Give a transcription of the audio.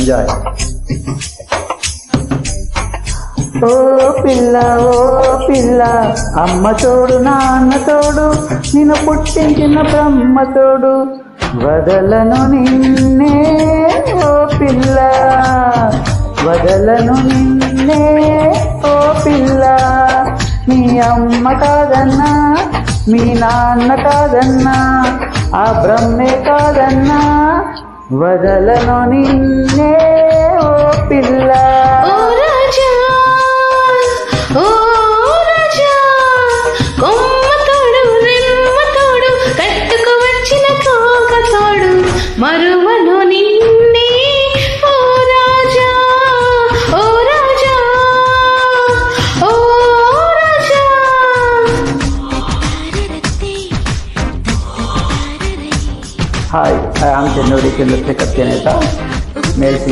Enjoy. ఓ పిల్ల ఓ పిల్ల, అమ్మ తోడు నాన్న తోడు, నిన్ను పుట్టించిన బ్రహ్మ తోడు, వదలను నిన్నే ఓ పిల్ల, వదలను నిన్నే ఓ పిల్ల. మీ అమ్మ కాదన్నా, మీ నాన్న కాదన్నా, ఆ బ్రహ్మే కాదన్నా, వదలను నిన్నే ఓ పిల్ల. మరువను నిన్నే ఓ రాజా, ఓ రాజా, ఓ రాజా. Hi, I am Chennuri Chandrashekar చేనేత.